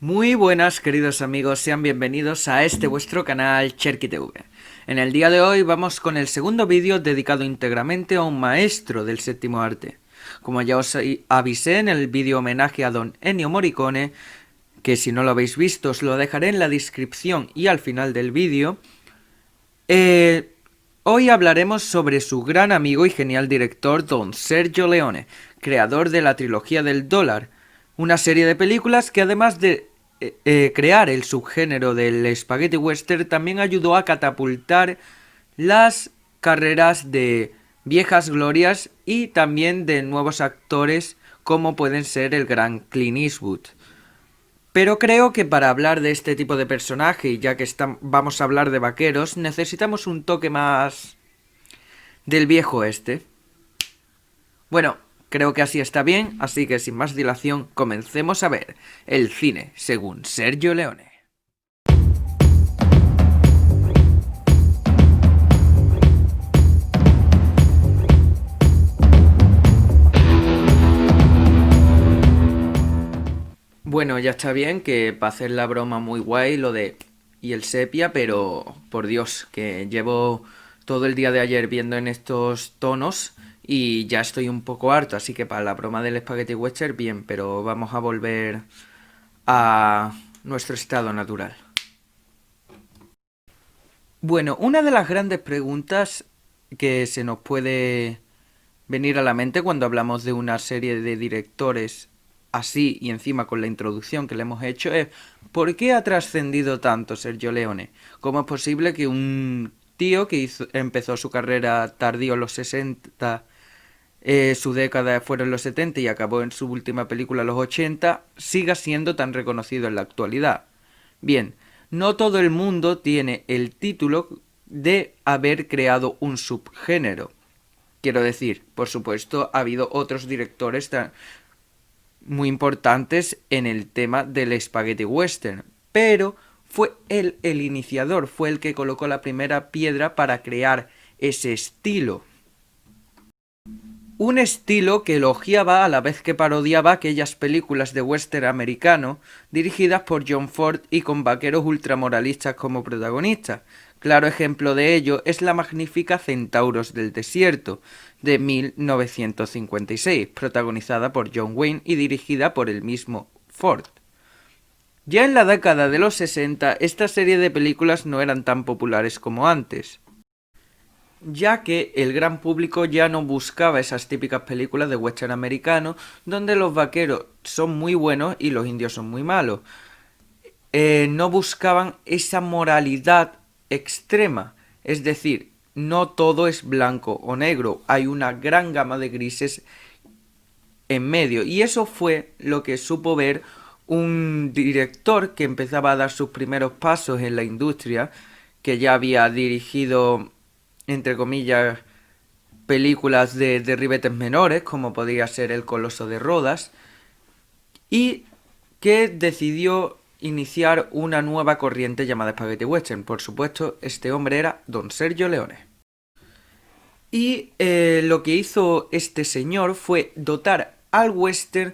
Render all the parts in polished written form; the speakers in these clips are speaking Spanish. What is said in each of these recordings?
Muy buenas queridos amigos, sean bienvenidos a este vuestro canal Cherky TV. En el día de hoy vamos con el segundo vídeo dedicado íntegramente a un maestro del séptimo arte. Como ya os avisé en el vídeo homenaje a don Ennio Morricone, que si no lo habéis visto os lo dejaré en la descripción y al final del vídeo, hoy hablaremos sobre su gran amigo y genial director don Sergio Leone, creador de la trilogía del dólar, una serie de películas que además de crear el subgénero del spaghetti western también ayudó a catapultar las carreras de viejas glorias y también de nuevos actores como pueden ser el gran Clint Eastwood. Pero creo que para hablar de este tipo de personaje, ya que vamos a hablar de vaqueros, necesitamos un toque más del viejo oeste. Bueno, creo que así está bien, así que sin más dilación, comencemos a ver el cine según Sergio Leone. Bueno, ya está bien que para hacer la broma muy guay lo de y el sepia, pero por Dios, que llevo todo el día de ayer viendo en estos tonos y ya estoy un poco harto, así que para la broma del spaghetti western bien, pero vamos a volver a nuestro estado natural. Bueno, una de las grandes preguntas que se nos puede venir a la mente cuando hablamos de una serie de directores así y encima con la introducción que le hemos hecho es ¿por qué ha trascendido tanto Sergio Leone? ¿Cómo es posible que un tío que empezó su carrera tardío en los 60, su década fueron los 70 y acabó en su última película los 80, siga siendo tan reconocido en la actualidad? Bien, no todo el mundo tiene el título de haber creado un subgénero. Quiero decir, por supuesto, ha habido otros directores muy importantes en el tema del spaghetti western, pero fue él el iniciador, fue el que colocó la primera piedra para crear ese estilo. Un estilo que elogiaba a la vez que parodiaba aquellas películas de western americano dirigidas por John Ford y con vaqueros ultramoralistas como protagonistas. Claro ejemplo de ello es la magnífica Centauros del Desierto, de 1956, protagonizada por John Wayne y dirigida por el mismo Ford. Ya en la década de los 60, esta serie de películas no eran tan populares como antes, ya que el gran público ya no buscaba esas típicas películas de western americano donde los vaqueros son muy buenos y los indios son muy malos. No buscaban esa moralidad extrema, es decir, no todo es blanco o negro, hay una gran gama de grises en medio, y eso fue lo que supo ver un director que empezaba a dar sus primeros pasos en la industria, que ya había dirigido, entre comillas, películas de ribetes menores, como podría ser El Coloso de Rodas, y que decidió iniciar una nueva corriente llamada Spaghetti Western. Por supuesto, este hombre era don Sergio Leone. Y lo que hizo este señor fue dotar al western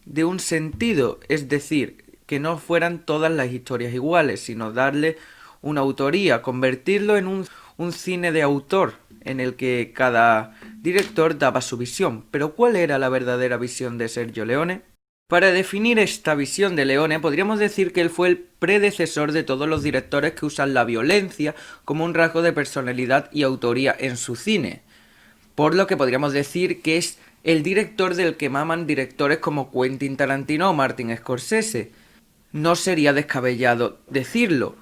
de un sentido, es decir, que no fueran todas las historias iguales, sino darle una autoría, convertirlo en un cine de autor en el que cada director daba su visión. Pero ¿cuál era la verdadera visión de Sergio Leone? Para definir esta visión de Leone, podríamos decir que él fue el predecesor de todos los directores que usan la violencia como un rasgo de personalidad y autoría en su cine. Por lo que podríamos decir que es el director del que maman directores como Quentin Tarantino o Martin Scorsese. No sería descabellado decirlo,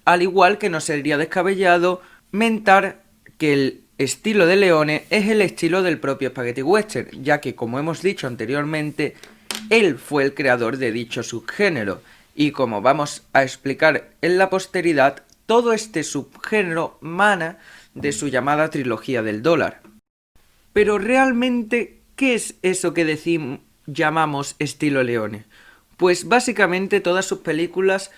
al igual que no sería descabellado mentar que el estilo de Leone es el estilo del propio Spaghetti Western, ya que, como hemos dicho anteriormente, él fue el creador de dicho subgénero, y como vamos a explicar en la posteridad, todo este subgénero mana de su llamada trilogía del dólar. Pero realmente, ¿qué es eso que llamamos estilo Leone? Pues básicamente todas sus películas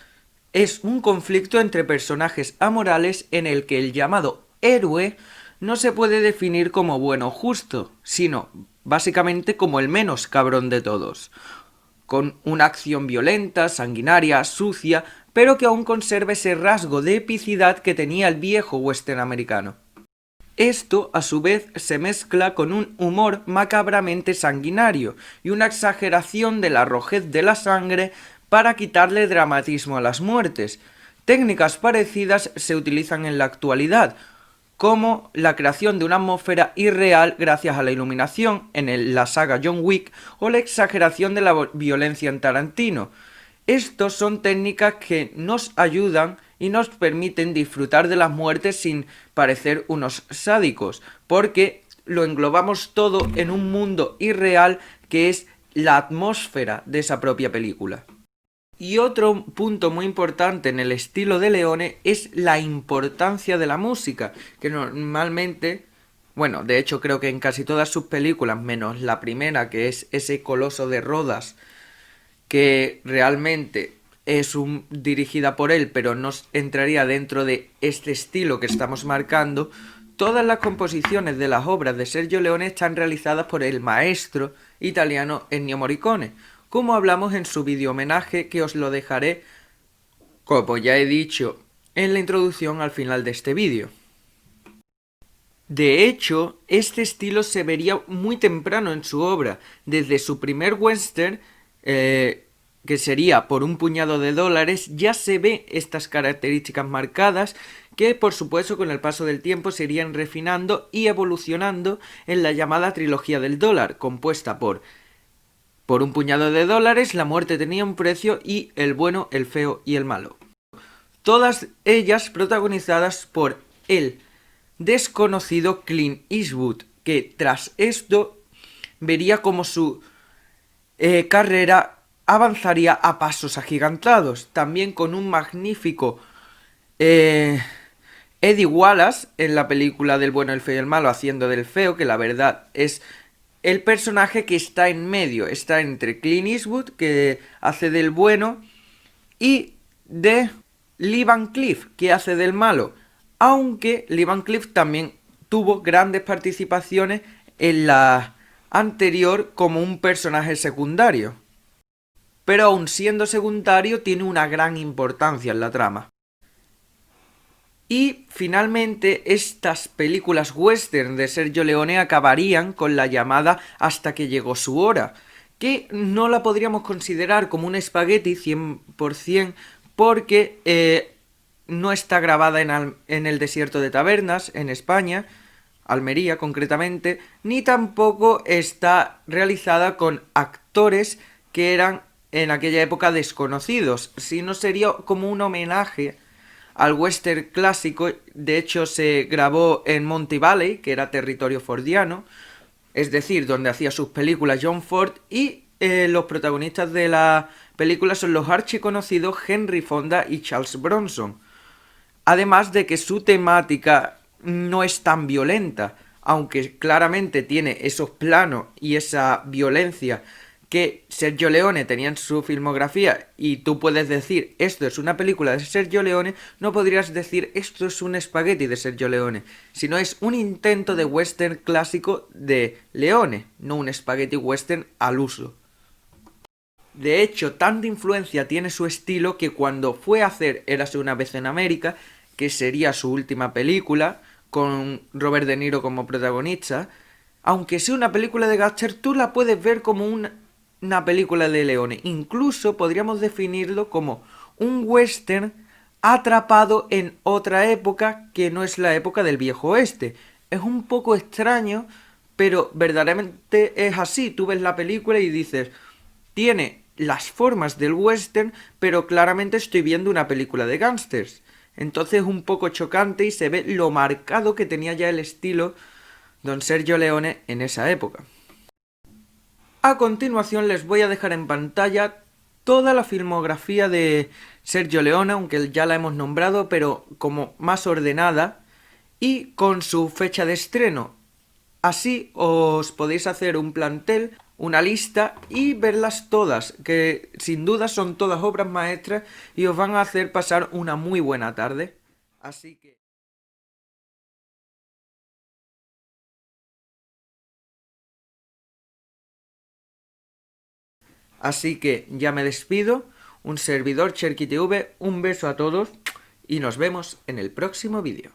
es un conflicto entre personajes amorales en el que el llamado héroe no se puede definir como bueno o justo, sino básicamente como el menos cabrón de todos. con una acción violenta, sanguinaria, sucia, pero que aún conserva ese rasgo de epicidad que tenía el viejo western americano. Esto, a su vez, se mezcla con un humor macabramente sanguinario y una exageración de la rojez de la sangre para quitarle dramatismo a las muertes. Técnicas parecidas se utilizan en la actualidad, como la creación de una atmósfera irreal gracias a la iluminación en la saga John Wick o la exageración de la violencia en Tarantino. Estos son técnicas que nos ayudan y nos permiten disfrutar de las muertes sin parecer unos sádicos, porque lo englobamos todo en un mundo irreal que es la atmósfera de esa propia película. Y otro punto muy importante en el estilo de Leone es la importancia de la música, que normalmente, bueno, de hecho creo que en casi todas sus películas, menos la primera, que es ese Coloso de Rodas, que realmente es dirigida por él, pero no entraría dentro de este estilo que estamos marcando, todas las composiciones de las obras de Sergio Leone están realizadas por el maestro italiano Ennio Morricone, como hablamos en su video homenaje, que os lo dejaré, como ya he dicho, en la introducción al final de este vídeo. De hecho, este estilo se vería muy temprano en su obra, desde su primer western, que sería Por un puñado de dólares, ya se ve estas características marcadas que por supuesto con el paso del tiempo se irían refinando y evolucionando en la llamada trilogía del dólar, compuesta por un puñado de dólares, La muerte tenía un precio y El bueno, el feo y el malo. Todas ellas protagonizadas por el desconocido Clint Eastwood, que tras esto vería como su carrera avanzaría a pasos agigantados, también con un magnífico Eddie Wallace en la película del bueno, el feo y el malo, haciendo del feo, que la verdad es el personaje que está en medio, está entre Clint Eastwood, que hace del bueno, y de Lee Van Cleef, que hace del malo, aunque Lee Van Cleef también tuvo grandes participaciones en la anterior como un personaje secundario, pero aun siendo secundario tiene una gran importancia en la trama. Y finalmente estas películas western de Sergio Leone acabarían con la llamada Hasta que llegó su hora, que no la podríamos considerar como un espagueti 100% porque no está grabada en el desierto de Tabernas, en España, Almería concretamente, ni tampoco está realizada con actores que eran en aquella época desconocidos, sino sería como un homenaje al western clásico. De hecho se grabó en Monty Valley, que era territorio fordiano, es decir, donde hacía sus películas John Ford, y los protagonistas de la película son los archiconocidos Henry Fonda y Charles Bronson. Además de que su temática no es tan violenta, aunque claramente tiene esos planos y esa violencia que Sergio Leone tenía en su filmografía, y tú puedes decir esto es una película de Sergio Leone, no podrías decir esto es un espagueti de Sergio Leone, sino es un intento de western clásico de Leone, no un espagueti western al uso. De hecho, tanta influencia tiene su estilo que cuando fue a hacer Érase una vez en América, que sería su última película, con Robert De Niro como protagonista, aunque sea una película de gángster, tú la puedes ver como una película de Leone. Incluso podríamos definirlo como un western atrapado en otra época que no es la época del viejo oeste. Es un poco extraño, pero verdaderamente es así. Tú ves la película y dices, tiene las formas del western, pero claramente estoy viendo una película de gángsters. Entonces es un poco chocante y se ve lo marcado que tenía ya el estilo don Sergio Leone en esa época. A continuación les voy a dejar en pantalla toda la filmografía de Sergio Leone, aunque ya la hemos nombrado, pero como más ordenada y con su fecha de estreno. Así os podéis hacer un plantel, una lista y verlas todas, que sin duda son todas obras maestras y os van a hacer pasar una muy buena tarde. Así que... Así que ya me despido, un servidor CherkyTV, un beso a todos y nos vemos en el próximo vídeo.